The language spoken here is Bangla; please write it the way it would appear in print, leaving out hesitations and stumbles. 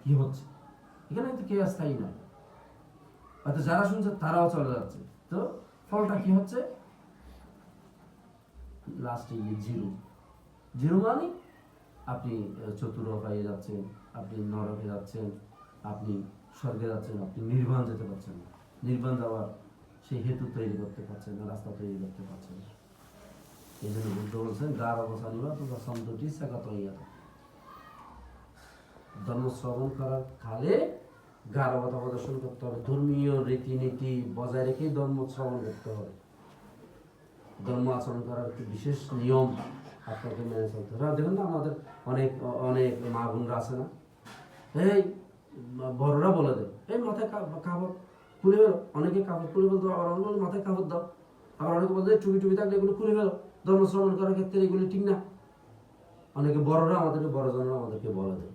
কি হচ্ছে, এখানে কিন্তু কেউ স্থায়ী নয়, হয়তো যারা শুনছে তারাও চলে যাচ্ছে। তো ফলটা কি হচ্ছে, লাস্টে গিয়ে জিরো। জিরো মানে আপনি চতুরভাবে যাচ্ছেন, আপনি নরকে যাচ্ছেন, আপনি স্বর্গে যাচ্ছেন, আপনি নির্বাণ যেতে পারছেন না। নির্বাণ যাওয়ার সেই হেতু তৈরি করতে পারছেন না, রাস্তা তৈরি করতে পারছেন না। এই জন্য বুদ্ধ বলছেন গার অবস্থা নিবা তো সন্তটি সাকাত হইয়া, ধর্ম শ্রবণ করার কালে গারবতা প্রদর্শন করতে হবে, ধর্মীয় রীতিনীতি বজায় রেখেই ধর্ম শ্রবণ করতে হবে। ধর্ম আচরণ করার একটি বিশেষ নিয়ম আপনাকে মেনে চলতে হবে। দেখুন না, আমাদের অনেক অনেক মা বোনরা আছে না, এই বড়রা বলে দেয় এই মাথায় কাপড় খুলে ফেলো, অনেকে কাপড় খুলে ফেলতো, আবার অনেকে মাথায় কাপড় দাও, আবার অনেকে বলতে টুপি টুপি থাকলে এগুলো খুলে ফেলো, ধর্ম শ্রবণ করার ক্ষেত্রে এগুলি ঠিক না। অনেকে বড়রা আমাদেরকে, বড়জনরা আমাদেরকে বলে দেয়।